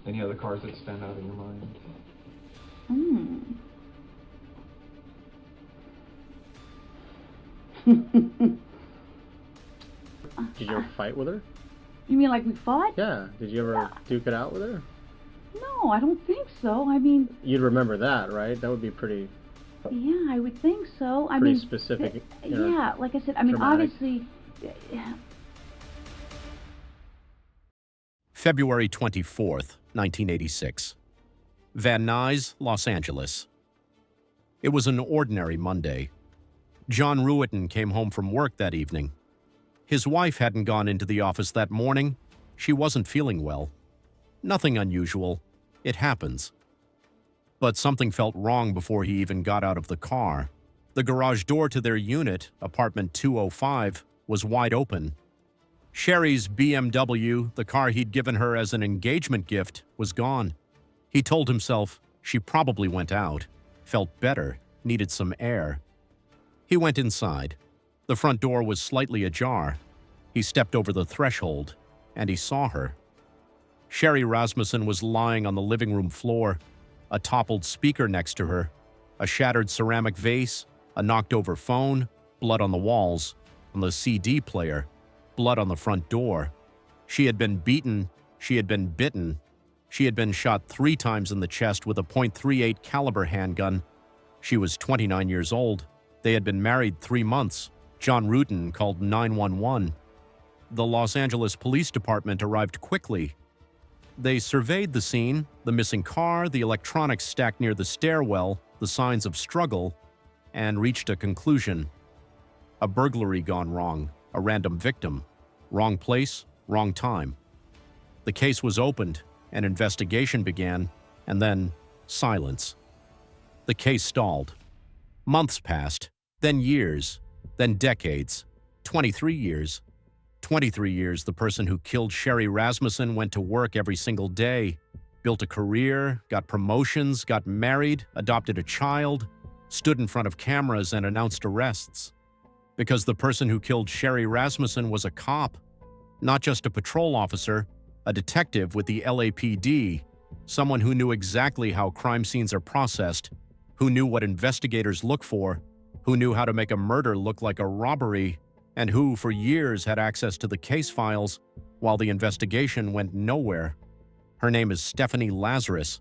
Any other cars that stand out in your mind? Did you ever fight with her? You mean like we fought? Yeah. Did you ever duke it out with her? No, I don't think so. I mean... You'd remember that, right? That would be pretty... Yeah, I would think so. I Pretty mean... specific. Yeah, like I said, I mean, dramatic. obviously... February 24th, 1986. Van Nuys, Los Angeles. It was an ordinary Monday. John Ruetten came home from work that evening. His wife hadn't gone into the office that morning. She wasn't feeling well. Nothing unusual. It happens. But something felt wrong before he even got out of the car. The garage door to their unit, apartment 205, was wide open. Sherri's BMW, the car he'd given her as an engagement gift, was gone. He told himself she probably went out, felt better, needed some air. He went inside. The front door was slightly ajar. He stepped over the threshold, and he saw her. Sherri Rasmussen was lying on the living room floor, a toppled speaker next to her, a shattered ceramic vase, a knocked-over phone, blood on the walls, on the CD player, blood on the front door. She had been beaten, she had been bitten, she had been shot 3 times in the chest with a .38 caliber handgun. She was 29 years old. They had been married 3 months. John Ruetten called 911. The Los Angeles Police Department arrived quickly. They surveyed the scene, the missing car, the electronics stacked near the stairwell, the signs of struggle, and reached a conclusion. A burglary gone wrong, a random victim. Wrong place, wrong time. The case was opened, an investigation began, and then silence. The case stalled. Months passed, then years, then decades. 23 years. 23 years the person who killed Sherri Rasmussen went to work every single day, built a career, got promotions, got married, adopted a child, stood in front of cameras and announced arrests. Because the person who killed Sherri Rasmussen was a cop, not just a patrol officer, a detective with the LAPD, someone who knew exactly how crime scenes are processed, who knew what investigators look for, who knew how to make a murder look like a robbery, and who, for years, had access to the case files while the investigation went nowhere. Her name is Stephanie Lazarus,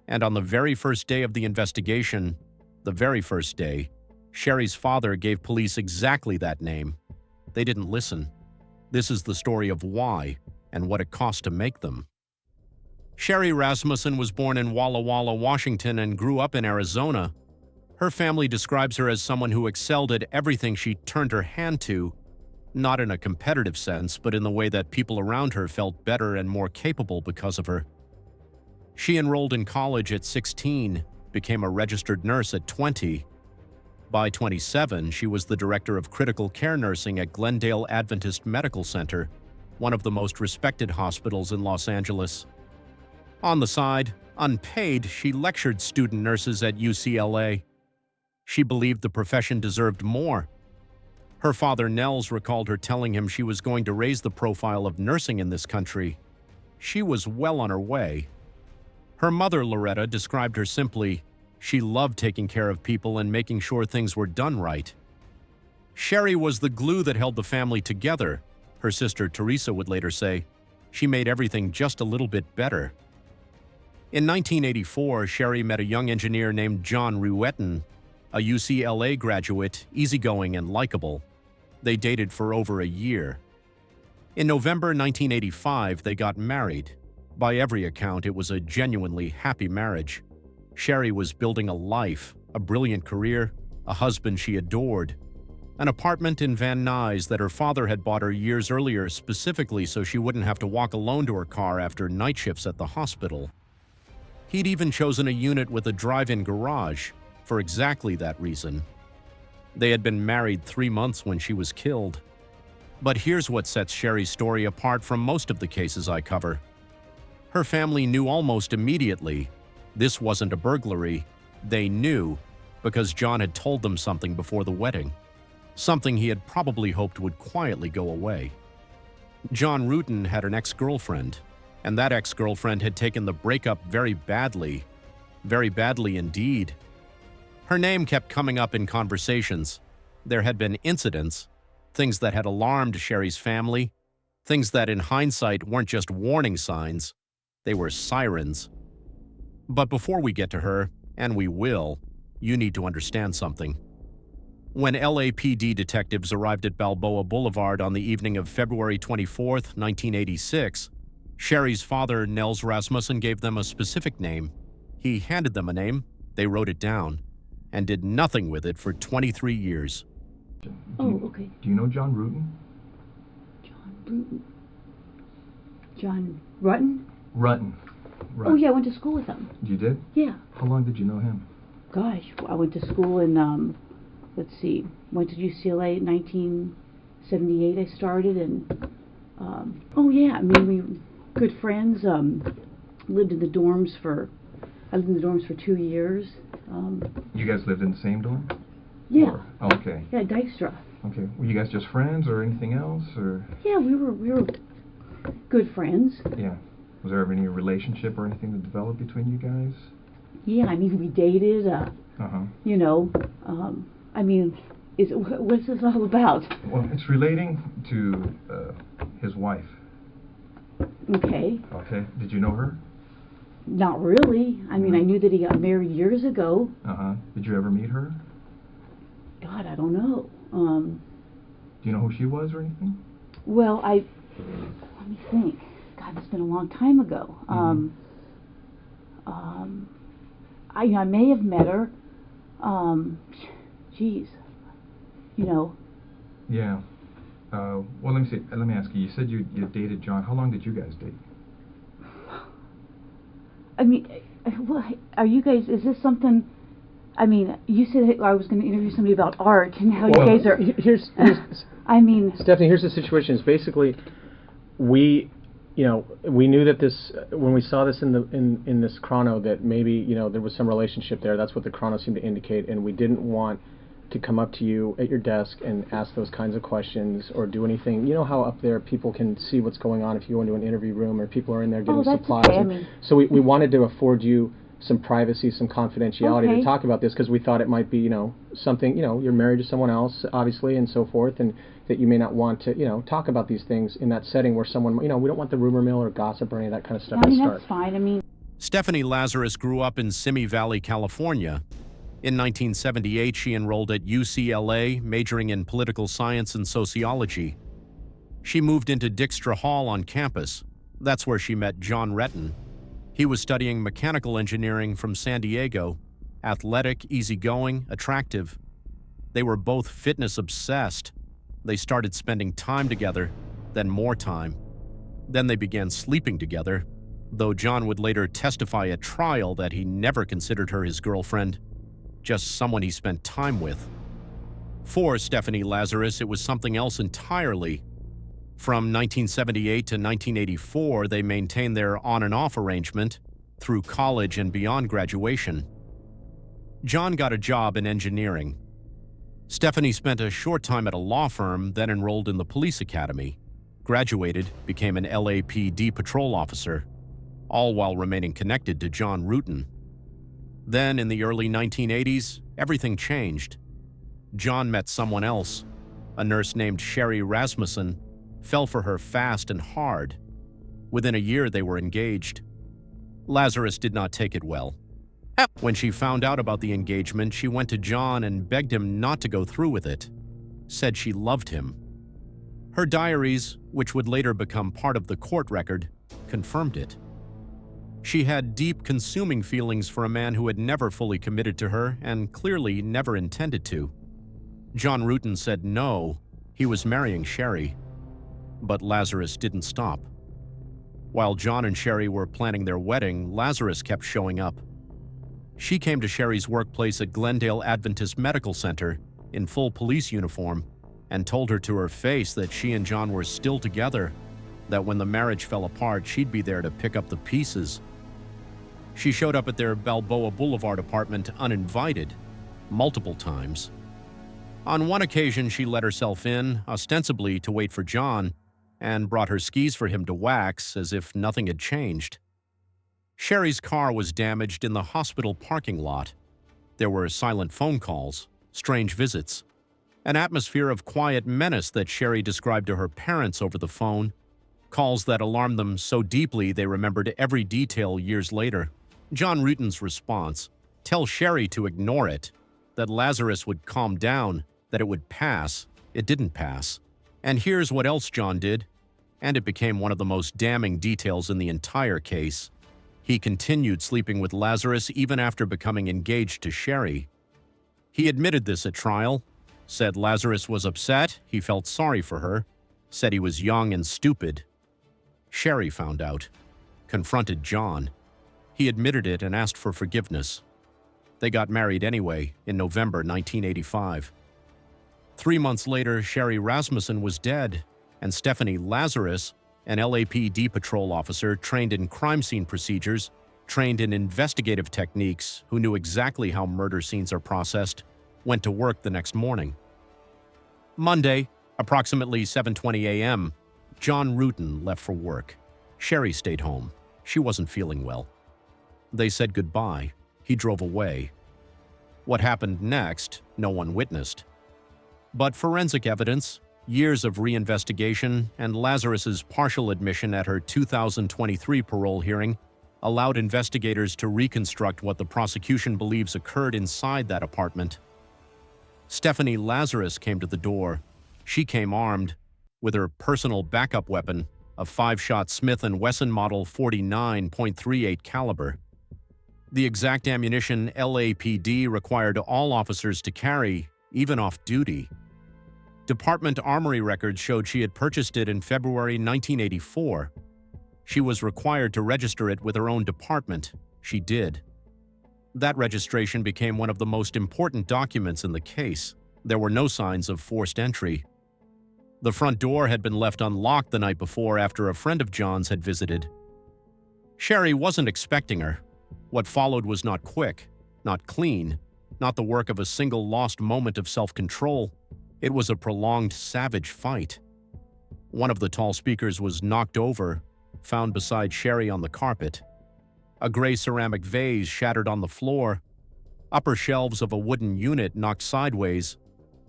and on the very first day of the investigation, the very first day, Sherri's father gave police exactly that name. They didn't listen. This is the story of why and what it cost to make them. Sherri Rasmussen was born in Walla Walla, Washington, and grew up in Arizona. Her family describes her as someone who excelled at everything she turned her hand to, not in a competitive sense, but in the way that people around her felt better and more capable because of her. She enrolled in college at 16, became a registered nurse at 20. By 27, she was the director of critical care nursing at Glendale Adventist Medical Center, one of the most respected hospitals in Los Angeles. On the side, unpaid, she lectured student nurses at UCLA. She believed the profession deserved more. Her father, Nels, recalled her telling him she was going to raise the profile of nursing in this country. She was well on her way. Her mother, Loretta, described her simply, she loved taking care of people and making sure things were done right. Sherri was the glue that held the family together. Her sister, Teresa, would later say, she made everything just a little bit better. In 1984, Sherri met a young engineer named John Ruetten, a UCLA graduate, easygoing and likable. They dated for over a year. In November 1985, they got married. By every account, it was a genuinely happy marriage. Sherri was building a life, a brilliant career, a husband she adored, an apartment in Van Nuys that her father had bought her years earlier specifically so she wouldn't have to walk alone to her car after night shifts at the hospital. He'd even chosen a unit with a drive-in garage, for exactly that reason. They had been married 3 months when she was killed. But here's what sets Sherri's story apart from most of the cases I cover. Her family knew almost immediately this wasn't a burglary. They knew because John had told them something before the wedding, something he had probably hoped would quietly go away. John Ruetten had an ex-girlfriend, and that ex-girlfriend had taken the breakup very badly indeed. Her name kept coming up in conversations. There had been incidents, things that had alarmed Sherri's family, things that in hindsight weren't just warning signs, they were sirens. But before we get to her, and we will, you need to understand something. When LAPD detectives arrived at Balboa Boulevard on the evening of February 24th, 1986, Sherri's father, Nels Rasmussen, gave them a specific name. He handed them a name, they wrote it down, and did nothing with it for 23 years. Oh, okay. Do you know John Rutten? John Bruton. John Rutten? Rutten. Oh, yeah, I went to school with him. You did? Yeah. How long did you know him? Gosh, I went to school in, let's see, went to UCLA in 1978 I started, and, oh yeah, I mean, we were good friends, lived in the dorms for 2 years. You guys lived in the same dorm? Yeah. Or, oh, okay. Yeah, Dykstra. Okay. Were you guys just friends or anything else, or? Yeah, we were good friends. Yeah. Was there ever any relationship or anything that developed between you guys? Yeah, I mean, we dated, you know, I mean, what's this all about? Well, it's relating to his wife. Okay. Okay. Did you know her? Not really. I mean, I knew that he got married years ago. Did you ever meet her? God, I don't know. Do you know who she was or anything? Well, let me think. God, it's been a long time ago. I may have met her. Geez, you know. Yeah. Well, let me see. Let me ask you. You said you dated John. How long did you guys date? I mean, are you guys? Is this something? I mean, you said I was going to interview somebody about art, and how you guys are. Here's I mean, Stephanie, here's the situation. It's basically, we knew that this, when we saw this in this chrono, that maybe, there was some relationship there. That's what the chrono seemed to indicate, and we didn't want to come up to you at your desk and ask those kinds of questions or do anything. You know how up there people can see what's going on if you go into an interview room or people are in there getting supplies. Okay. I mean, so we wanted to afford you some privacy, some confidentiality to talk about this, because we thought it might be, something, you're married to someone else, obviously, and so forth, and that you may not want to, talk about these things in that setting where someone, we don't want the rumor mill or gossip or any of that kind of stuff to start. That's fine. I mean, Stephanie Lazarus grew up in Simi Valley, California. In 1978, she enrolled at UCLA, majoring in political science and sociology. She moved into Dykstra Hall on campus. That's where she met John Rutten. He was studying mechanical engineering from San Diego, athletic, easygoing, attractive. They were both fitness obsessed. They started spending time together, then more time. Then they began sleeping together, though John would later testify at trial that he never considered her his girlfriend, just someone he spent time with. For Stephanie Lazarus, it was something else entirely. From 1978 to 1984, they maintained their on and off arrangement through college and beyond graduation. John got a job in engineering. Stephanie spent a short time at a law firm, then enrolled in the police academy, graduated, became an LAPD patrol officer, all while remaining connected to John Rutten. Then, in the early 1980s, everything changed. John met someone else, a nurse named Sherri Rasmussen, fell for her fast and hard. Within a year, they were engaged. Lazarus did not take it well. When she found out about the engagement, she went to John and begged him not to go through with it, said she loved him. Her diaries, which would later become part of the court record, confirmed it. She had deep, consuming feelings for a man who had never fully committed to her and clearly never intended to. John Rutten said no, he was marrying Sherri. But Lazarus didn't stop. While John and Sherri were planning their wedding, Lazarus kept showing up. She came to Sherri's workplace at Glendale Adventist Medical Center in full police uniform and told her to her face that she and John were still together, that when the marriage fell apart, she'd be there to pick up the pieces. She showed up at their Balboa Boulevard apartment uninvited, multiple times. On one occasion, she let herself in, ostensibly to wait for John, and brought her skis for him to wax as if nothing had changed. Sherri's car was damaged in the hospital parking lot. There were silent phone calls, strange visits, an atmosphere of quiet menace that Sherri described to her parents over the phone, calls that alarmed them so deeply they remembered every detail years later. John Rueten's response: tell Sherri to ignore it, that Lazarus would calm down, that it would pass. It didn't pass. And here's what else John did, and it became one of the most damning details in the entire case. He continued sleeping with Lazarus even after becoming engaged to Sherri. He admitted this at trial, said Lazarus was upset, he felt sorry for her, said he was young and stupid. Sherri found out, confronted John. He admitted it and asked for forgiveness. They got married anyway in November 1985. 3 months later, Sherri Rasmussen was dead, and Stephanie Lazarus, an LAPD patrol officer trained in crime scene procedures, trained in investigative techniques, who knew exactly how murder scenes are processed, went to work the next morning. Monday, approximately 7:20 a.m., John Rueten left for work. Sherri stayed home. She wasn't feeling well. They said goodbye. He drove away. What happened next, no one witnessed. But forensic evidence, years of reinvestigation, and Lazarus's partial admission at her 2023 parole hearing allowed investigators to reconstruct what the prosecution believes occurred inside that apartment. Stephanie Lazarus came to the door. She came armed with her personal backup weapon, a 5-shot Smith & Wesson Model 49.38 caliber. The exact ammunition LAPD required all officers to carry, even off-duty. Department armory records showed she had purchased it in February 1984. She was required to register it with her own department. She did. That registration became one of the most important documents in the case. There were no signs of forced entry. The front door had been left unlocked the night before after a friend of John's had visited. Sherri wasn't expecting her. What followed was not quick, not clean, not the work of a single lost moment of self-control. It was a prolonged, savage fight. One of the tall speakers was knocked over, found beside Sherri on the carpet. A gray ceramic vase shattered on the floor. Upper shelves of a wooden unit knocked sideways.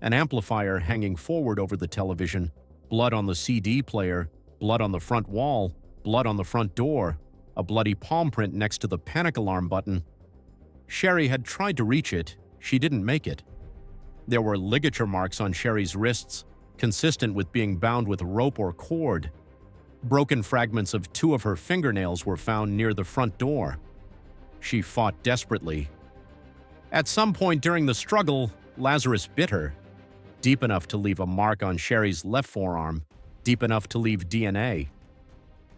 An amplifier hanging forward over the television. Blood on the CD player. Blood on the front wall. Blood on the front door. A bloody palm print next to the panic alarm button. Sherri had tried to reach it. She didn't make it. There were ligature marks on Sherri's wrists, consistent with being bound with rope or cord. Broken fragments of 2 of her fingernails were found near the front door. She fought desperately. At some point during the struggle, Lazarus bit her, deep enough to leave a mark on Sherri's left forearm, deep enough to leave DNA.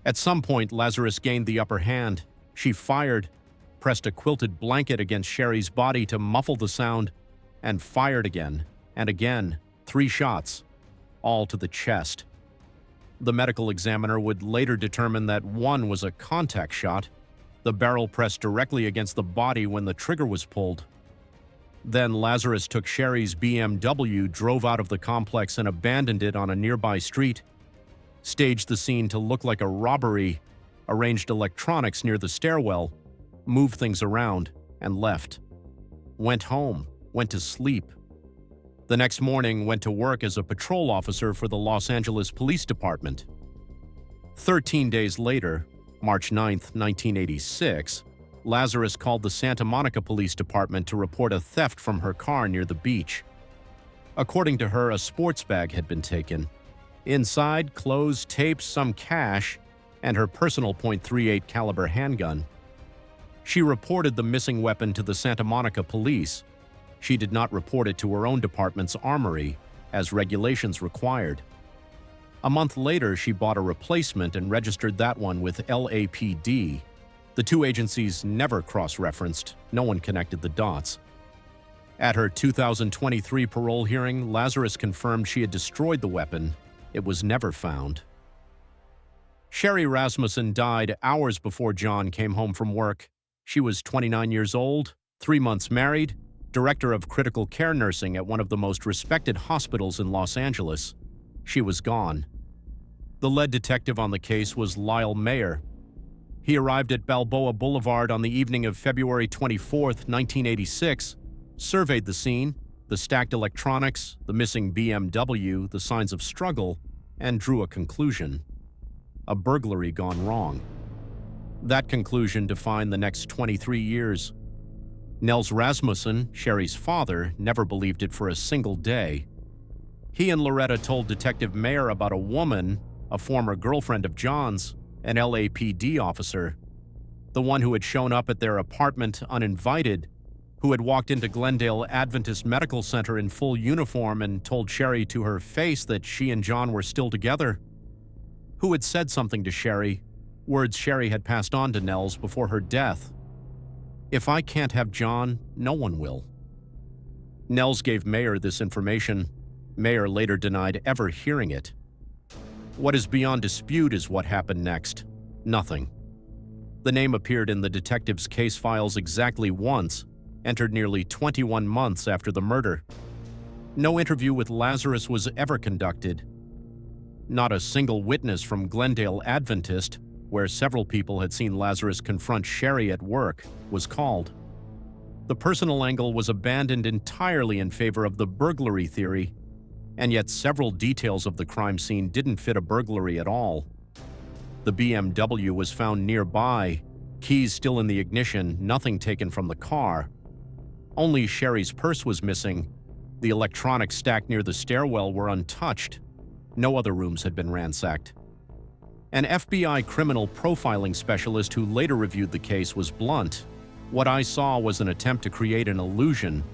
At some point, Lazarus gained the upper hand. She fired, pressed a quilted blanket against Sherri's body to muffle the sound, and fired again and again, 3 shots, all to the chest. The medical examiner would later determine that 1 was a contact shot, the barrel pressed directly against the body when the trigger was pulled. Then Lazarus took Sherri's BMW, drove out of the complex and abandoned it on a nearby street, staged the scene to look like a robbery, arranged electronics near the stairwell, moved things around, and left. Went home, went to sleep. The next morning, went to work as a patrol officer for the Los Angeles Police Department. 13 days later, March 9, 1986, Lazarus called the Santa Monica Police Department to report a theft from her car near the beach. According to her, a sports bag had been taken. Inside, clothes, tapes, some cash, and her personal .38 caliber handgun. She reported the missing weapon to the Santa Monica police. She did not report it to her own department's armory, as regulations required. A month later, she bought a replacement and registered that one with LAPD. The 2 agencies never cross-referenced. No one connected the dots. At her 2023 parole hearing, Lazarus confirmed she had destroyed the weapon. It was never found. Sherri Rasmussen died hours before John came home from work. She was 29 years old, 3 months married, director of critical care nursing at one of the most respected hospitals in Los Angeles. She was gone. The lead detective on the case was Lyle Mayer. He arrived at Balboa Boulevard on the evening of February 24, 1986, surveyed the scene, the stacked electronics, the missing BMW, the signs of struggle, and drew a conclusion: a burglary gone wrong. That conclusion defined the next 23 years. Nels Rasmussen, Sherri's father, never believed it for a single day. He and Loretta told Detective Mayer about a woman, a former girlfriend of John's, an LAPD officer, the one who had shown up at their apartment uninvited, who had walked into Glendale Adventist Medical Center in full uniform and told Sherri to her face that she and John were still together, who had said something to Sherri, words Sherri had passed on to Nels before her death. "If I can't have John, no one will." Nels gave Mayer this information. Mayer later denied ever hearing it. What is beyond dispute is what happened next. Nothing. The name appeared in the detective's case files exactly once, entered nearly 21 months after the murder. No interview with Lazarus was ever conducted. Not a single witness from Glendale Adventist, where several people had seen Lazarus confront Sherri at work, was called. The personal angle was abandoned entirely in favor of the burglary theory, and yet several details of the crime scene didn't fit a burglary at all. The BMW was found nearby, keys still in the ignition, nothing taken from the car. Only Sherri's purse was missing. The electronics stacked near the stairwell were untouched. No other rooms had been ransacked. An FBI criminal profiling specialist who later reviewed the case was blunt. "What I saw was an attempt to create an illusion."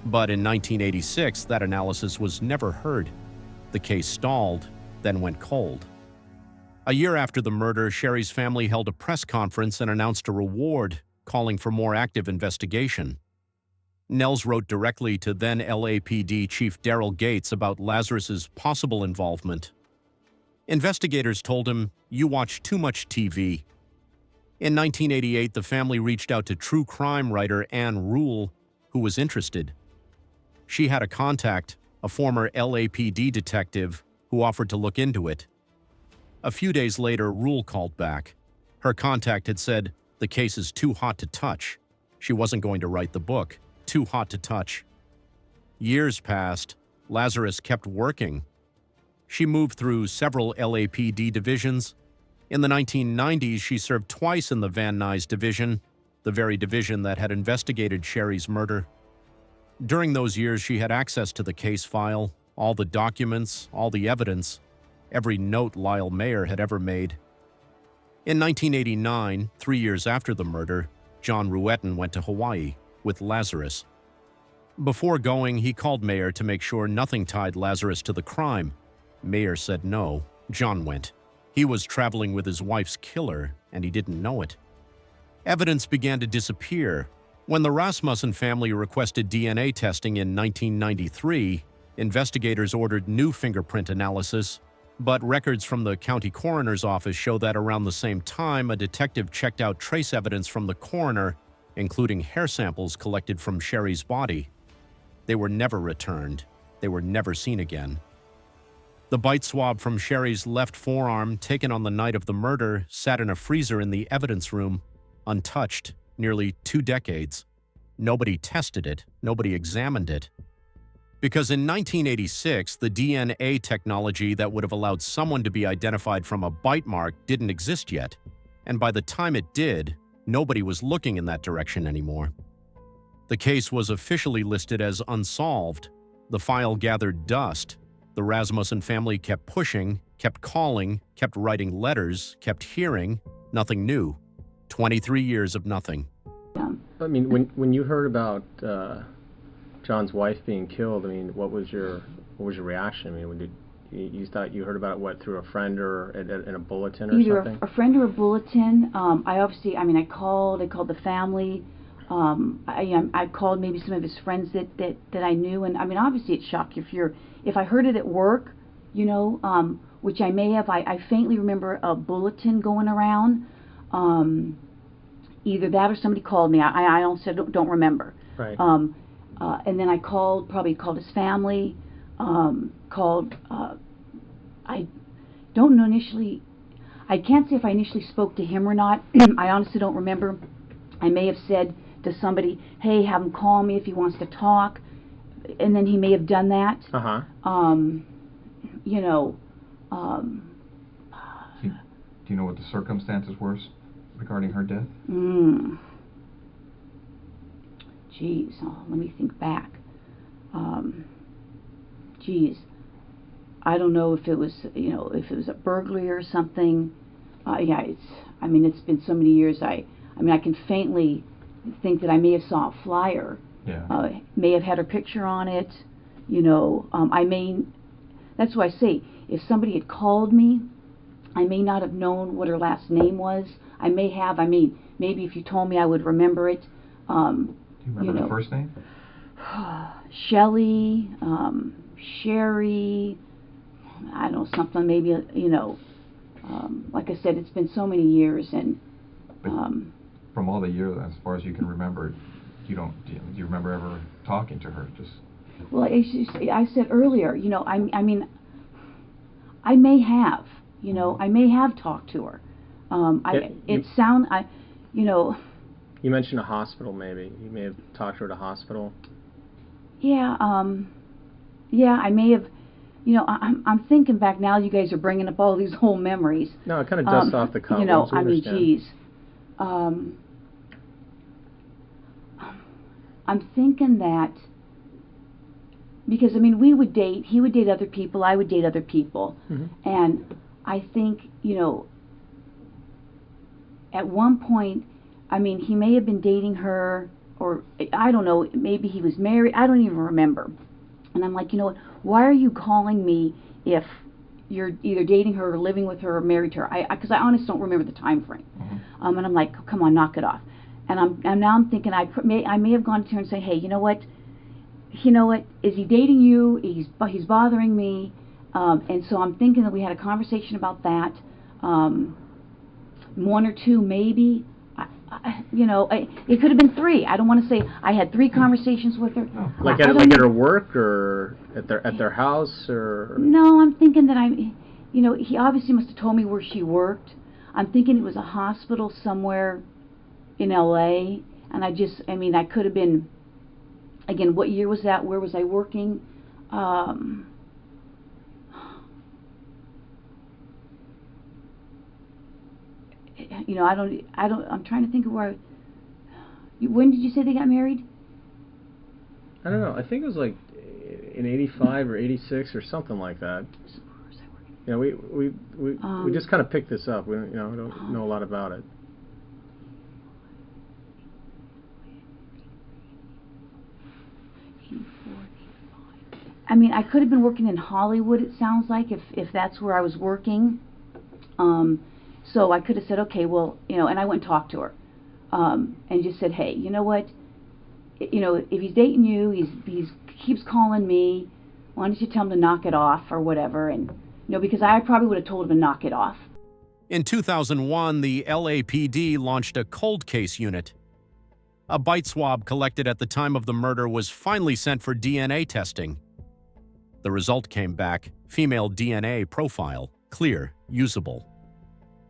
But in 1986, that analysis was never heard. The case stalled, then went cold. A year after the murder, Sherri's family held a press conference and announced a reward, calling for more active investigation. Nels wrote directly to then LAPD Chief Daryl Gates about Lazarus's possible involvement. Investigators told him, "You watch too much TV." In 1988, the family reached out to true crime writer Ann Rule, who was interested. She had a contact, a former LAPD detective, who offered to look into it. A few days later, Rule called back. Her contact had said, "The case is too hot to touch." She wasn't going to write the book. Too hot to touch. Years passed. Lazarus kept working. She moved through several LAPD divisions. In the 1990s, she served twice in the Van Nuys division, the very division that had investigated Sherri's murder. During those years, she had access to the case file, all the documents, all the evidence, every note Lyle Mayer had ever made. In 1989, 3 years after the murder, John Ruetten went to Hawaii with Lazarus. Before going, he called Mayer to make sure nothing tied Lazarus to the crime. Mayer said no. John went. He was traveling with his wife's killer, and he didn't know it. Evidence began to disappear. When the Rasmussen family requested DNA testing in 1993, investigators ordered new fingerprint analysis, but records from the county coroner's office show that around the same time, a detective checked out trace evidence from the coroner, including hair samples collected from Sherri's body. They were never returned. They were never seen again. The bite swab from Sherri's left forearm, taken on the night of the murder, sat in a freezer in the evidence room, untouched, nearly 2 decades. Nobody tested it. Nobody examined it. Because in 1986, the DNA technology that would have allowed someone to be identified from a bite mark didn't exist yet. And by the time it did, nobody was looking in that direction anymore. The case was officially listed as unsolved. The file gathered dust. The Rasmussen family kept pushing, kept calling, kept writing letters, kept hearing. Nothing new. 23 years of nothing. I mean, when you heard about John's wife being killed, I mean, what was your reaction? I mean, you thought you heard about it, what, through a friend or in a bulletin or Either something? a friend or a bulletin. I called the family. I called maybe some of his friends that I knew, and I mean, obviously it shocked you. If I heard it at work, which I may have, I faintly remember a bulletin going around. Either that or somebody called me. I honestly don't remember. Right. And then I probably called his family. don't know initially. I can't say if I initially spoke to him or not. I honestly don't remember. I may have said to somebody, "Hey, have him call me if he wants to talk," and then he may have done that. You know. Do you know what the circumstances were regarding her death? Geez, let me think back. Geez, I don't know if it was, if it was a burglary or something. Yeah, it's been so many years. I can faintly think that I may have saw a flyer. Yeah. May have had her picture on it. That's why I say, if somebody had called me, I may not have known what her last name was. I may have. Maybe if you told me, I would remember it. Do you remember the first name? Shelly, Sherri, I don't know, something maybe, like I said, it's been so many years, and from all the years, as far as you can remember, do you remember ever talking to her? Well, I said earlier, I may have, I may have talked to her. You mentioned a hospital, maybe. You may have talked to her at a hospital. Yeah, I may have, I'm thinking back now, you guys are bringing up all these old memories. No, it kind of dusts off the cuff. Geez. I'm thinking that, because, we would date, he would date other people, I would date other people. And I think, at one point, he may have been dating her, or I don't know, maybe he was married, I don't even remember. And I'm like, why are you calling me if you're either dating her or living with her or married to her? Because I honestly don't remember the time frame. And I'm like, come on, knock it off. And now I'm thinking I may have gone to her and say, hey, you know what? Is he dating you? He's bothering me. And so I'm thinking that we had a conversation about that. One or two, maybe. It could have been three. I don't want to say I had 3 conversations with her. Like at her work, or at their house, or? No, I'm thinking that he obviously must have told me where she worked. I'm thinking it was a hospital somewhere in L.A. And I could have been, again, what year was that? Where was I working? I'm trying to think of where when did you say they got married? I don't know. I think it was like in 85 or 86 or something like that. We just kind of picked this up. We don't know a lot about it. I could have been working in Hollywood, it sounds like, if that's where I was working. So I could have said, okay, well, and I went and talked to her, and just said, hey, you know what, if he's dating you, he keeps calling me, why don't you tell him to knock it off or whatever, and, because I probably would have told him to knock it off. In 2001, the LAPD launched a cold case unit. A bite swab collected at the time of the murder was finally sent for DNA testing. The result came back, female DNA profile, clear, usable.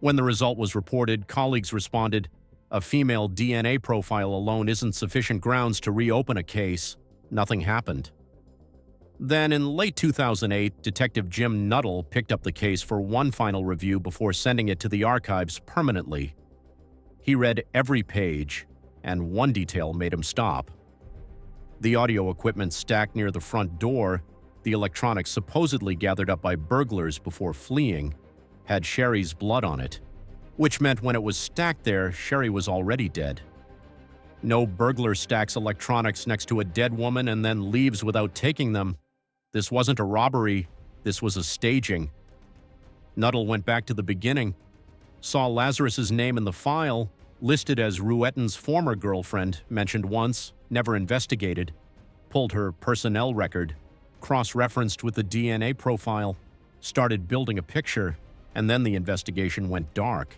When the result was reported, colleagues responded, a female DNA profile alone isn't sufficient grounds to reopen a case. Nothing happened. Then, in late 2008, Detective Jim Nuttall picked up the case for one final review before sending it to the archives permanently. He read every page, and one detail made him stop. The audio equipment stacked near the front door, the electronics supposedly gathered up by burglars before fleeing, had Sherri's blood on it, which meant when it was stacked there, Sherri was already dead. No burglar stacks electronics next to a dead woman and then leaves without taking them. This wasn't a robbery, this was a staging. Nuttall went back to the beginning, saw Lazarus's name in the file, listed as Ruetten's former girlfriend, mentioned once, never investigated, pulled her personnel record, cross-referenced with the DNA profile, started building a picture, and then the investigation went dark.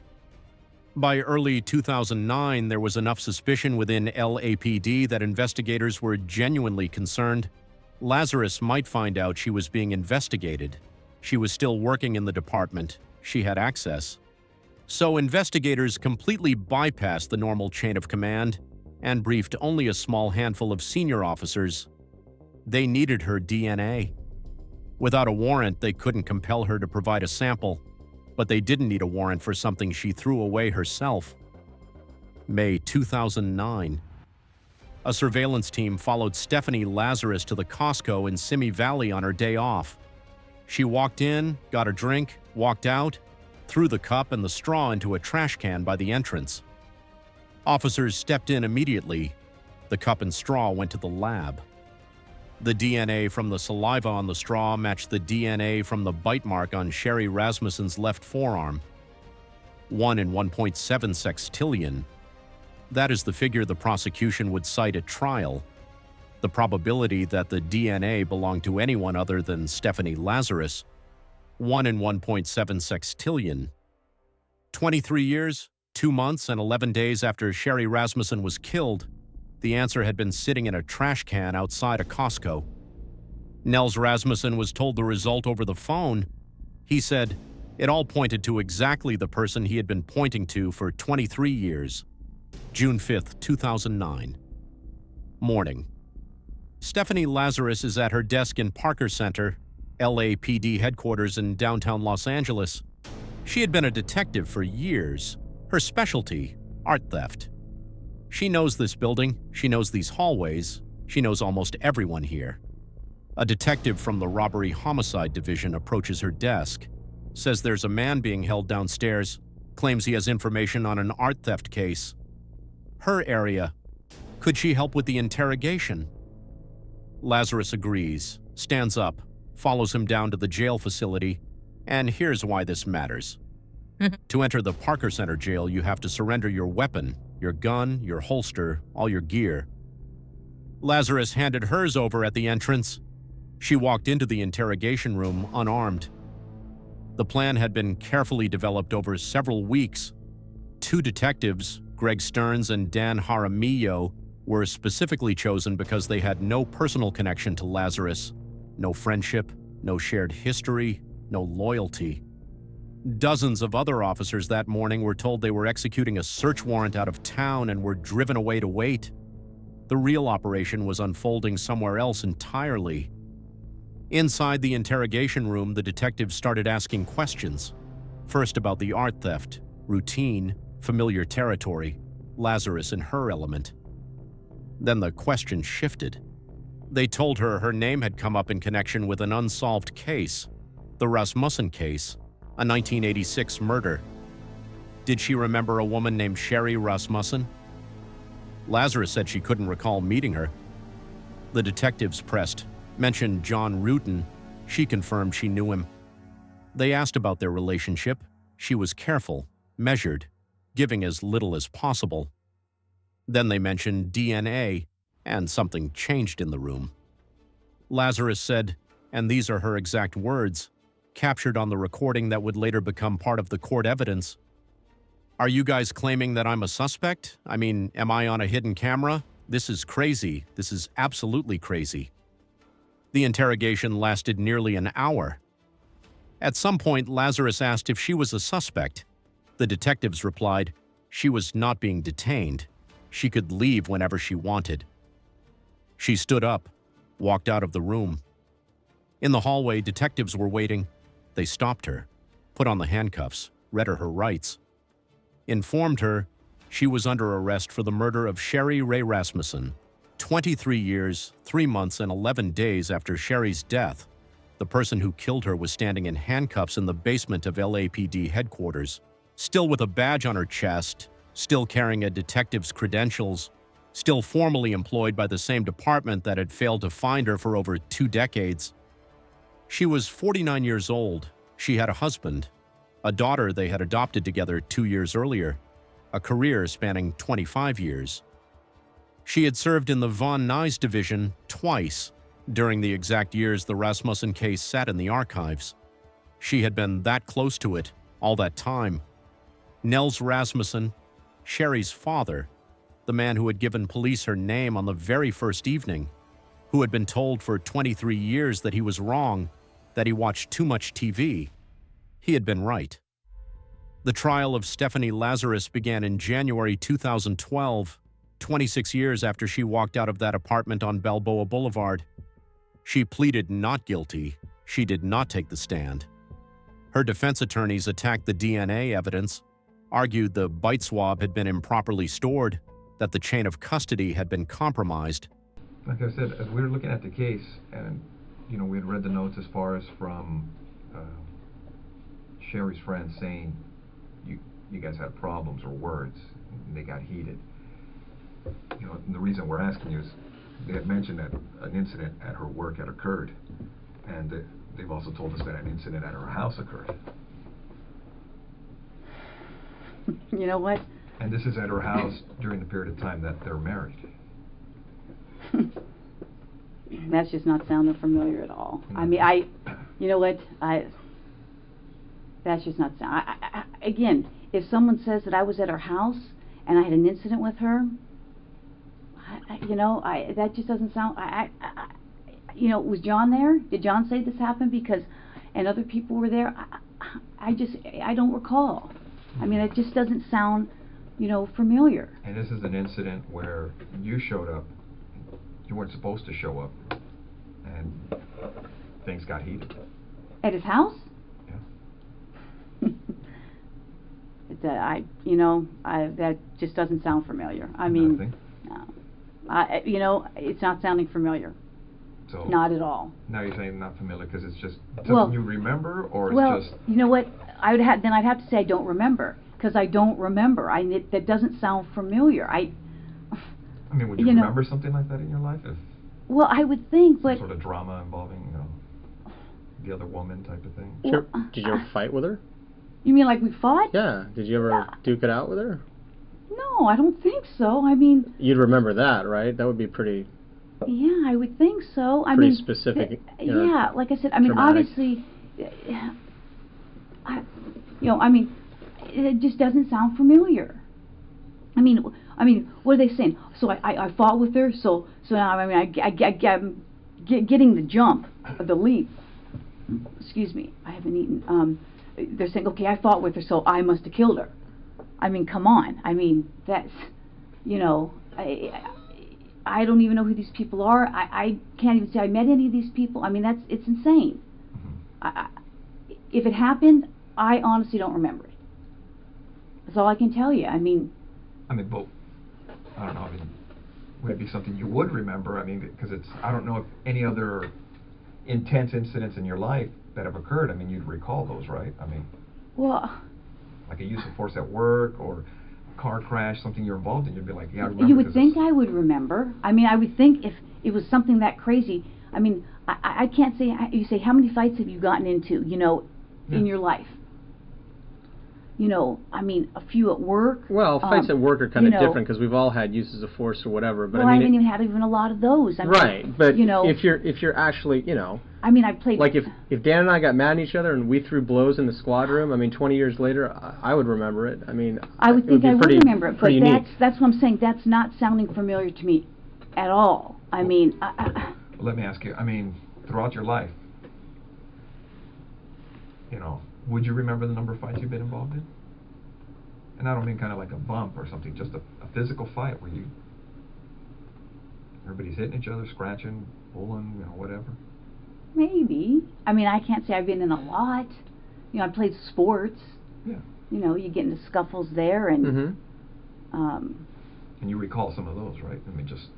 By early 2009, there was enough suspicion within LAPD that investigators were genuinely concerned Lazarus might find out she was being investigated. She was still working in the department. She had access. So investigators completely bypassed the normal chain of command and briefed only a small handful of senior officers. They needed her DNA. Without a warrant, they couldn't compel her to provide a sample, but they didn't need a warrant for something she threw away herself. May 2009. A surveillance team followed Stephanie Lazarus to the Costco in Simi Valley on her day off. She walked in, got a drink, walked out, threw the cup and the straw into a trash can by the entrance. Officers stepped in immediately. The cup and straw went to the lab. The DNA from the saliva on the straw matched the DNA from the bite mark on Sherri Rasmussen's left forearm. 1 in 1.7 sextillion. That is the figure the prosecution would cite at trial. The probability that the DNA belonged to anyone other than Stephanie Lazarus, 1 in 1.7 sextillion. 23 years, 2 months, and 11 days after Sherri Rasmussen was killed, the answer had been sitting in a trash can outside a Costco. Nels Rasmussen was told the result over the phone. He said it all pointed to exactly the person he had been pointing to for 23 years. June 5, 2009. Morning. Stephanie Lazarus is at her desk in Parker Center, LAPD headquarters in downtown Los Angeles. She had been a detective for years. Her specialty, art theft. She knows this building, she knows these hallways, she knows almost everyone here. A detective from the Robbery Homicide Division approaches her desk, says there's a man being held downstairs, claims he has information on an art theft case. Her area. Could she help with the interrogation? Lazarus agrees, stands up, follows him down to the jail facility, and here's why this matters. To enter the Parker Center jail, you have to surrender your weapon, your gun, your holster, all your gear. Lazarus handed hers over at the entrance. She walked into the interrogation room unarmed. The plan had been carefully developed over several weeks. 2 detectives, Greg Stearns and Dan Jaramillo, were specifically chosen because they had no personal connection to Lazarus, no friendship, no shared history, no loyalty. Dozens of other officers that morning were told they were executing a search warrant out of town and were driven away to wait. The real operation was unfolding somewhere else entirely. Inside the interrogation room, the detectives started asking questions. First about the art theft, routine, familiar territory, Lazarus and her element. Then the question shifted. They told her her name had come up in connection with an unsolved case, the Rasmussen case, a 1986 murder. Did she remember a woman named Sherri Rasmussen? Lazarus said she couldn't recall meeting her. The detectives pressed, mentioned John Ruetten. She confirmed she knew him. They asked about their relationship. She was careful, measured, giving as little as possible. Then they mentioned DNA, and something changed in the room. Lazarus said, and these are her exact words, captured on the recording that would later become part of the court evidence. Are you guys claiming that I'm a suspect? I mean, am I on a hidden camera? This is crazy. This is absolutely crazy. The interrogation lasted nearly an hour. At some point, Lazarus asked if she was a suspect. The detectives replied, she was not being detained. She could leave whenever she wanted. She stood up, walked out of the room. In the hallway, detectives were waiting. They stopped her, put on the handcuffs, read her rights, informed her she was under arrest for the murder of Sherri Rasmussen. 23 years, 3 months, and 11 days after Sherri's death, the person who killed her was standing in handcuffs in the basement of LAPD headquarters, still with a badge on her chest, still carrying a detective's credentials, still formally employed by the same department that had failed to find her for over 2 decades. She was 49 years old. She had a husband, a daughter they had adopted together 2 years earlier, a career spanning 25 years. She had served in the Von Nuys division twice during the exact years the Rasmussen case sat in the archives. She had been that close to it all that time. Nels Rasmussen, Sherri's father, the man who had given police her name on the very first evening, who had been told for 23 years that he was wrong, that he watched too much TV, he had been right. The trial of Stephanie Lazarus began in January 2012, 26 years after she walked out of that apartment on Balboa Boulevard. She pleaded not guilty. She did not take the stand. Her defense attorneys attacked the DNA evidence, argued the bite swab had been improperly stored, that the chain of custody had been compromised. Like I said, as we were looking at the case, and we had read the notes as far as from Sherri's friend saying you guys had problems or words, and they got heated. And the reason we're asking you is they had mentioned that an incident at her work had occurred, and they've also told us that an incident at her house occurred. You know what? And this is at her house during the period of time that they're married. That's just not sounding familiar at all. I mean, you know what? That's just not sound. Again, if someone says that I was at her house and I had an incident with her, that just doesn't sound. Was John there? Did John say this happened and other people were there? I don't recall. I mean, it just doesn't sound, familiar. And this is an incident where you showed up. You weren't supposed to show up, and things got heated. At his house? Yeah. That just doesn't sound familiar. I mean, Nothing? No. It's not sounding familiar. So not at all. Now you're saying not familiar because it's just something you remember, or it's just... you know what? I'd have to say I don't remember, because I don't remember. That doesn't sound familiar. I mean, would you remember something like that in your life? Well, I would think, but... Some sort of drama involving, the other woman type of thing? Sure. Did you ever fight with her? You mean like we fought? Yeah. Did you ever duke it out with her? No, I don't think so. I mean... You'd remember that, right? That would be pretty... Yeah, I would think so. Pretty specific. Yeah, like I said, I mean, dramatic. Obviously... it just doesn't sound familiar. I mean, what are they saying? So I fought with her. So now I'm getting the jump, the leap. Excuse me, I haven't eaten. They're saying, okay, I fought with her, so I must have killed her. I mean, come on. I mean, that's, I don't even know who these people are. I can't even say I met any of these people. I mean, it's insane. If it happened, I honestly don't remember it. That's all I can tell you. I mean, but I don't know. I mean, would it be something you would remember? I mean, because I don't know if any other intense incidents in your life that have occurred. I mean, you'd recall those, right? I mean, well, like a use of force at work or a car crash, something you're involved in. You'd be like, yeah, I remember. You would think I would remember. I mean, I would think if it was something that crazy. I mean, I can't say. You say, how many fights have you gotten into? In your life. I mean, a few at work. Well, fights at work are kind of different because we've all had uses of force or whatever. But well, I haven't even had a lot of those. I mean, right, but if you're actually, I mean, I played. Like if Dan and I got mad at each other and we threw blows in the squad room, I mean, 20 years later, I would remember it. I mean, I would think I would remember it, but that's what I'm saying. That's not sounding familiar to me at all. I mean, let me ask you. I mean, throughout your life, would you remember the number of fights you've been involved in? And I don't mean kind of like a bump or something, just a physical fight where everybody's hitting each other, scratching, pulling, whatever. Maybe. I mean, I can't say I've been in a lot. I played sports. Yeah. You get into scuffles there, and and you recall some of those, right? I mean, just.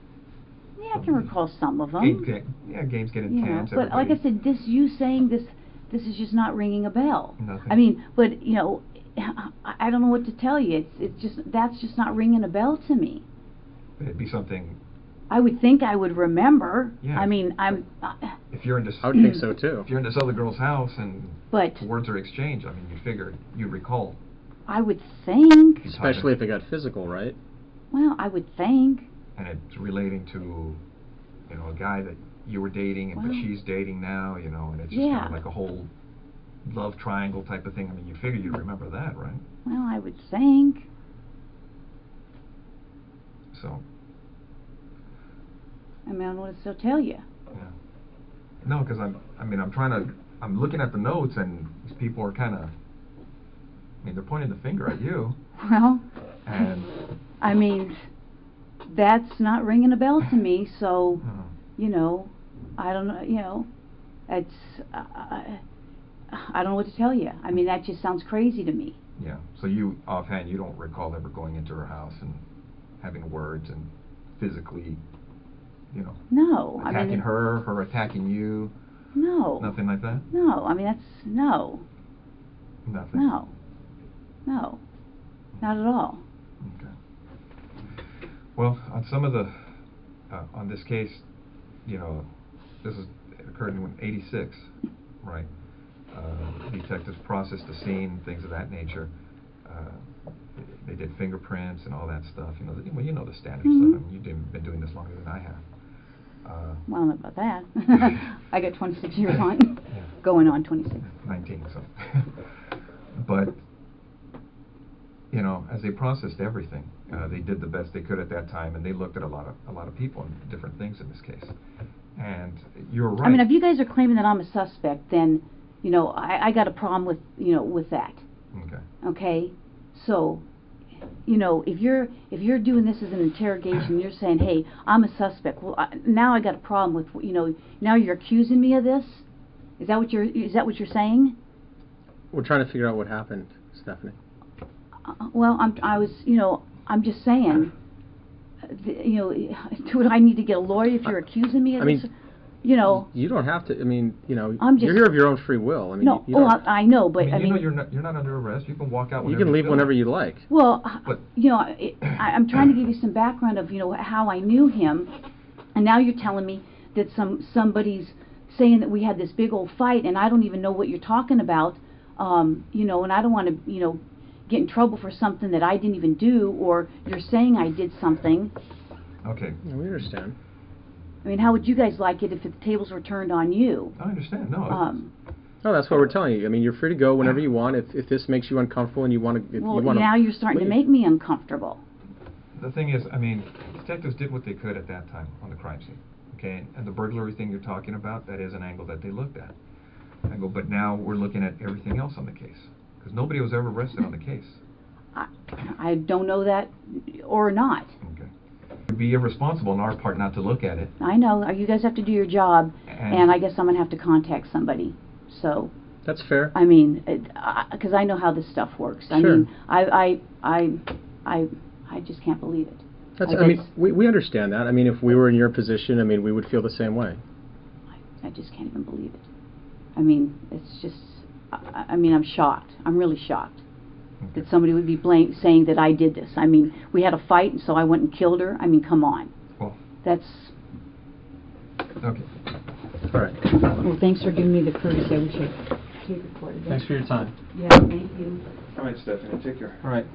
Yeah, I can recall some of them. Games get intense. But like I said, you saying this is just not ringing a bell. Nothing. I mean, but I don't know what to tell you. That's just not ringing a bell to me. It'd be something. I would think I would remember. Yeah. I mean, if you're in this, I would think so too. If you're in this other girl's house and words are exchanged, I mean, you'd recall. I would think. Especially if it got physical, right? Well, I would think. And it's relating to, a guy that you were dating, but she's dating now, and it's just kind of like a whole love triangle type of thing. I mean, you figure you'd remember that, right? Well, I would think. So. I mean, I don't know what to tell you. Yeah. No, because I'm I'm looking at the notes, and these people are kind of, I mean, they're pointing the finger at you. Well, And I mean, that's not ringing a bell to me, so, you know, I don't know, you know, it's, I don't know what to tell you. I mean, that just sounds crazy to me. yeah, so you, offhand, you don't recall ever going into her house and having words and physically, you know, No. I attacking mean, her, her attacking you? No. Nothing like that? No, I mean, that's, no. Nothing? No. No. Not at all. Okay. Well, on some of the, on this case, you know, this is, it occurred in '86, right? Detectives processed the scene, things of that nature. They did fingerprints and all that stuff. You know, well, you know the standard stuff. I mean, you've been doing this longer than I have. Well, I don't know about that. I got 26 years on, Yeah. going on 26. 19, so. But, you know, as they processed everything, they did the best they could at that time, and they looked at a lot of people and different things in this case. And you're right. I mean, if you guys are claiming that I'm a suspect, then, you know, I got a problem with, you know, with that. Okay. Okay? So, you know, if you're doing this as an interrogation, you're saying, hey, I'm a suspect. Well, now I got a problem with, you know, now you're accusing me of this? Is that what you're saying? We're trying to figure out what happened, Stephanie. Well, I'm just saying, you know, do I need to get a lawyer if you're accusing me of I this? mean, you know, you don't have to. I mean, you know, I'm just, you're here of your own free will. I mean, no, you don't, I know, but I mean, you know, you're not under arrest. You can walk out you whenever can leave feel whenever like. you like. well, But- you know, I'm trying to give you some background of, you know, how I knew him, and now you're telling me that somebody's saying that we had this big old fight, and I don't even know what you're talking about, you know, and I don't want to, you know, get in trouble for something that I didn't even do, or you're saying I did something. Okay. Yeah, we understand. I mean, how would you guys like it if the tables were turned on you? I understand. No. No, that's what we're telling you. I mean, you're free to go whenever you want. If this makes you uncomfortable and you want to, Well, now you're starting to make me uncomfortable. The thing is, I mean, detectives did what they could at that time on the crime scene. Okay, and the burglary thing you're talking about, that is an angle that they looked at. But now we're looking at everything else on the case, because nobody was ever arrested on the case. I don't know that or not. Okay. It would be irresponsible on our part not to look at it. I know. You guys have to do your job, and I guess I'm going to have to contact somebody. So, That's fair. I mean, because I know how this stuff works. I Sure. mean, I just can't believe it. I mean, we understand that. I mean, if we were in your position, I mean, we would feel the same way. I just can't even believe it. I mean, it's just, I mean, I'm shocked. I'm really shocked that somebody would be saying that I did this. I mean, we had a fight, and so I went and killed her. I mean, come on. Well, That's... okay. All right. Well, thanks for giving me the courtesy. I wish I tape recorded that. Thanks for your time. Yeah, thank you. All right, Stephanie, take care. All right.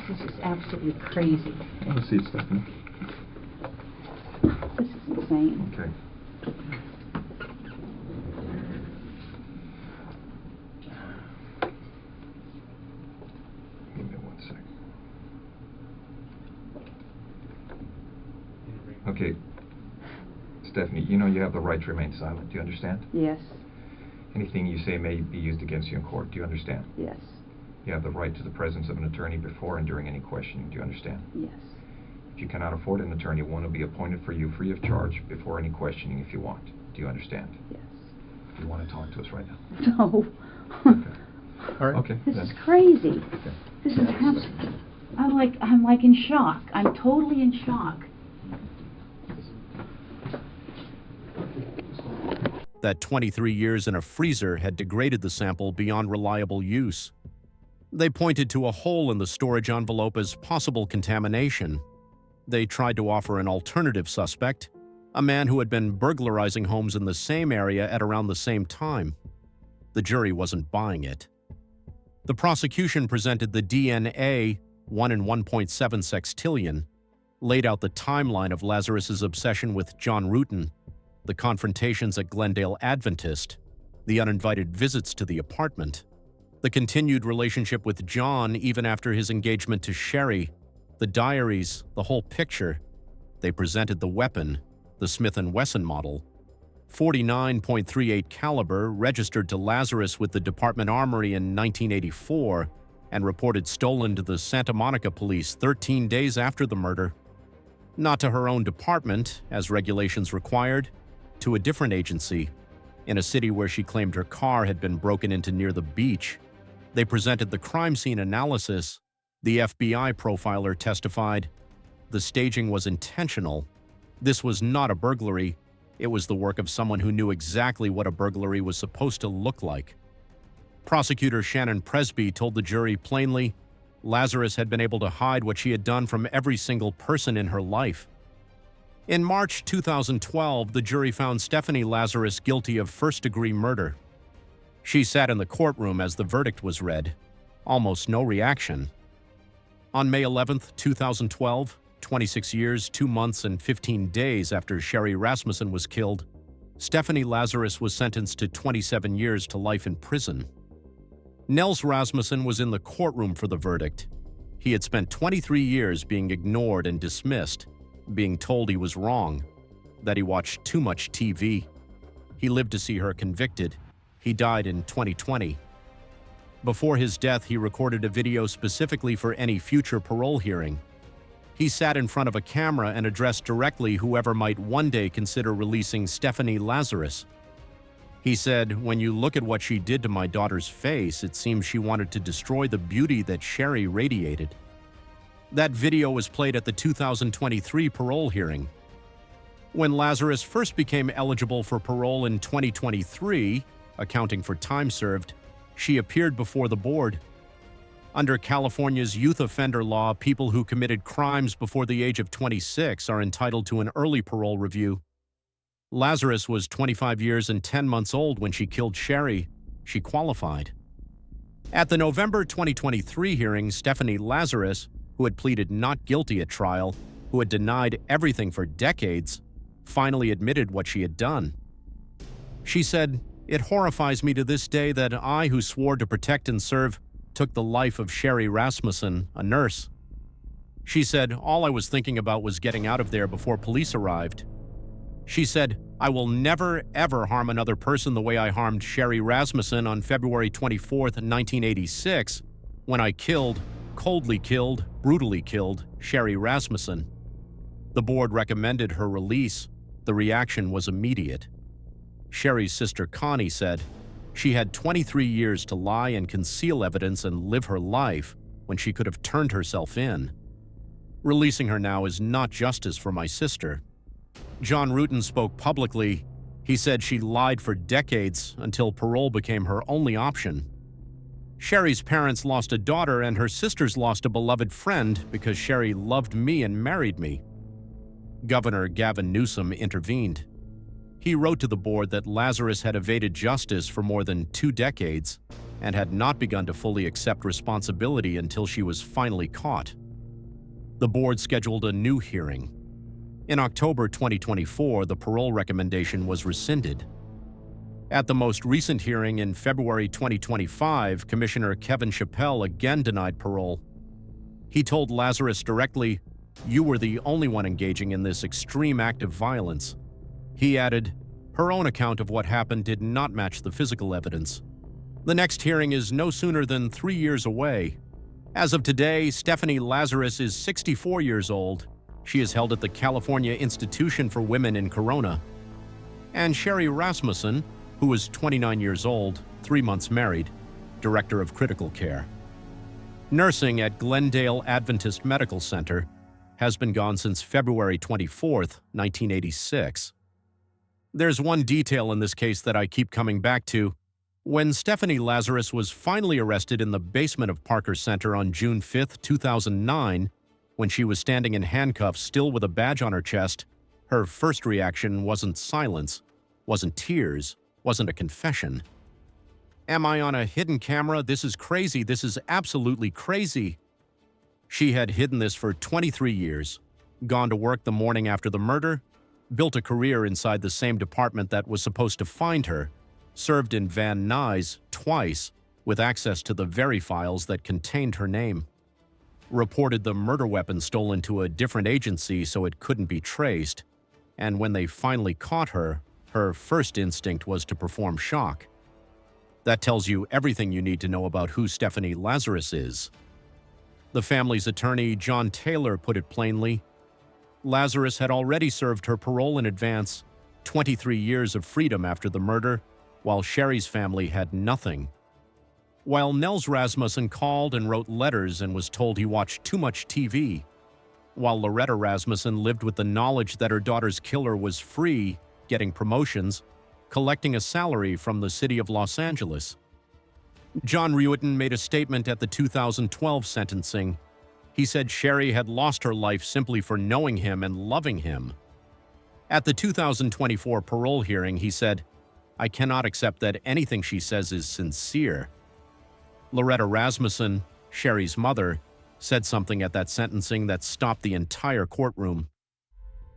This is absolutely crazy. Have a seat, Stephanie. This is insane. Okay. Give me 1 second. Okay. Stephanie, you know you have the right to remain silent. Do you understand? Yes, Anything you say may be used against you in court. Do you understand? yes, You have the right to the presence of an attorney before and during any questioning. Do you understand? yes. If you cannot afford an attorney, one will be appointed for you free of charge before any questioning if you want. Do you understand? Yes. Do you want to talk to us right now? No. Okay. All right. Okay. This then. is crazy. Okay. This is I'm like in shock. I'm totally in shock. That 23 years in a freezer had degraded the sample beyond reliable use. They pointed to a hole in the storage envelope as possible contamination. They tried to offer an alternative suspect, a man who had been burglarizing homes in the same area at around the same time. The jury wasn't buying it. The prosecution presented the DNA, 1 in 1.7 sextillion, laid out the timeline of Lazarus's obsession with John Ruetten, the confrontations at Glendale Adventist, the uninvited visits to the apartment, the continued relationship with John even after his engagement to Sherri, the diaries, the whole picture. They presented the weapon, the Smith & Wesson model, 49.38 caliber, registered to Lazarus with the Department Armory in 1984 and reported stolen to the Santa Monica police 13 days after the murder. Not to her own department, as regulations required, to a different agency, in a city where she claimed her car had been broken into near the beach. They presented the crime scene analysis. The FBI profiler testified, the staging was intentional. This was not a burglary. It was the work of someone who knew exactly what a burglary was supposed to look like. Prosecutor Shannon Presby told the jury plainly, Lazarus had been able to hide what she had done from every single person in her life. In March 2012, the jury found Stephanie Lazarus guilty of first-degree murder. She sat in the courtroom as the verdict was read. Almost no reaction. On May 11, 2012, 26 years, 2 months, and 15 days after Sherri Rasmussen was killed, Stephanie Lazarus was sentenced to 27 years to life in prison. Nels Rasmussen was in the courtroom for the verdict. He had spent 23 years being ignored and dismissed, being told he was wrong, that he watched too much TV. He lived to see her convicted. He died in 2020. Before his death, he recorded a video specifically for any future parole hearing. He sat in front of a camera and addressed directly whoever might one day consider releasing Stephanie Lazarus. He said, when you look at what she did to my daughter's face, it seems she wanted to destroy the beauty that Sherri radiated. That video was played at the 2023 parole hearing. When Lazarus first became eligible for parole in 2023, accounting for time served, she appeared before the board. Under California's youth offender law, people who committed crimes before the age of 26 are entitled to an early parole review. Lazarus was 25 years and 10 months old when she killed Sherri. She qualified. At the November 2023 hearing, Stephanie Lazarus, who had pleaded not guilty at trial, who had denied everything for decades, finally admitted what she had done. She said, "It horrifies me to this day that I, who swore to protect and serve, took the life of Sherri Rasmussen, a nurse." She said, "All I was thinking about was getting out of there before police arrived." She said, "I will never, ever harm another person the way I harmed Sherri Rasmussen on February 24, 1986, when I coldly killed, brutally killed Sherri Rasmussen." The board recommended her release. The reaction was immediate. Sherri's sister Connie said, she had 23 years to lie and conceal evidence and live her life when she could have turned herself in. Releasing her now is not justice for my sister. John Ruetten spoke publicly. He said she lied for decades until parole became her only option. Sherri's parents lost a daughter and her sisters lost a beloved friend because Sherri loved me and married me. Governor Gavin Newsom intervened. He wrote to the board that Lazarus had evaded justice for more than 2 decades and had not begun to fully accept responsibility until she was finally caught. The board scheduled a new hearing. In October 2024, the parole recommendation was rescinded. At the most recent hearing in February 2025, Commissioner Kevin Chappell again denied parole. He told Lazarus directly, "You were the only one engaging in this extreme act of violence." He added, "Her own account of what happened did not match the physical evidence." The next hearing is no sooner than 3 years away. As of today, Stephanie Lazarus is 64 years old. She is held at the California Institution for Women in Corona. And Sherri Rasmussen, who is 29 years old, 3 months married, director of critical care. Nursing at Glendale Adventist Medical Center has been gone since February 24, 1986. There's one detail in this case that I keep coming back to. When Stephanie Lazarus was finally arrested in the basement of Parker Center on June 5, 2009, when she was standing in handcuffs still with a badge on her chest, her first reaction wasn't silence, wasn't tears, wasn't a confession. "Am I on a hidden camera? This is crazy. This is absolutely crazy." She had hidden this for 23 years, gone to work the morning after the murder, built a career inside the same department that was supposed to find her, served in Van Nuys twice with access to the very files that contained her name, reported the murder weapon stolen to a different agency so it couldn't be traced, and when they finally caught her, her first instinct was to perform shock. That tells you everything you need to know about who Stephanie Lazarus is. The family's attorney, John Taylor, put it plainly. Lazarus had already served her parole in advance, 23 years of freedom after the murder, while Sherri's family had nothing. While Nels Rasmussen called and wrote letters and was told he watched too much TV, while Loretta Rasmussen lived with the knowledge that her daughter's killer was free, getting promotions, collecting a salary from the city of Los Angeles. John Ruetten made a statement at the 2012 sentencing. He said Sherri had lost her life simply for knowing him and loving him. At the 2024 parole hearing, he said, "I cannot accept that anything she says is sincere." Loretta Rasmussen, Sherri's mother, said something at that sentencing that stopped the entire courtroom.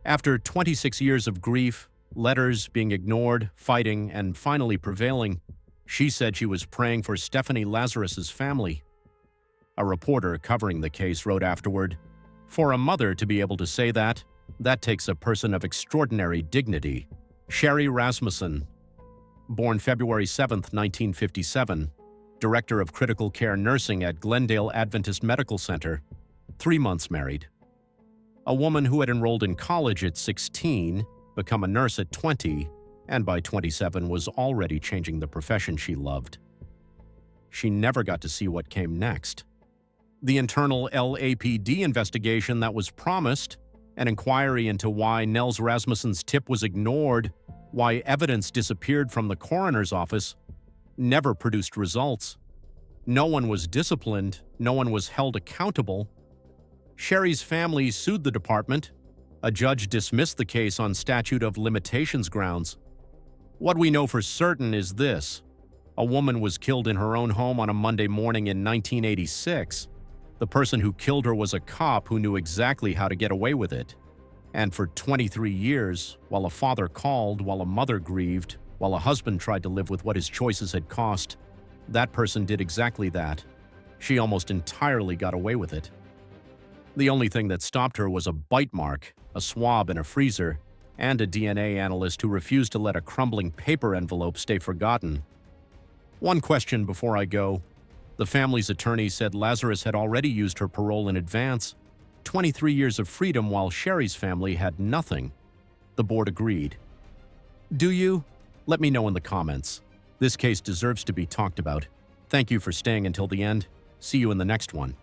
After 26 years of grief, letters being ignored, fighting, and finally prevailing, she said she was praying for Stephanie Lazarus's family. A reporter covering the case wrote afterward, "For a mother to be able to say that takes a person of extraordinary dignity." Sherri Rasmussen, born February 7, 1957, director of critical care nursing at Glendale Adventist Medical Center, 3 months married. A woman who had enrolled in college at 16, become a nurse at 20, and by 27 was already changing the profession she loved. She never got to see what came next. The internal LAPD investigation that was promised, an inquiry into why Nels Rasmussen's tip was ignored, why evidence disappeared from the coroner's office, never produced results. No one was disciplined, no one was held accountable. Sherri's family sued the department. A judge dismissed the case on statute of limitations grounds. What we know for certain is this: a woman was killed in her own home on a Monday morning in 1986. The person who killed her was a cop who knew exactly how to get away with it. And for 23 years, while a father called, while a mother grieved, while a husband tried to live with what his choices had cost, that person did exactly that. She almost entirely got away with it. The only thing that stopped her was a bite mark, a swab in a freezer, and a DNA analyst who refused to let a crumbling paper envelope stay forgotten. One question before I go. The family's attorney said Lazarus had already used her parole in advance, 23 years of freedom, while Sherri's family had nothing. The board agreed. Do you? Let me know in the comments. This case deserves to be talked about. Thank you for staying until the end. See you in the next one.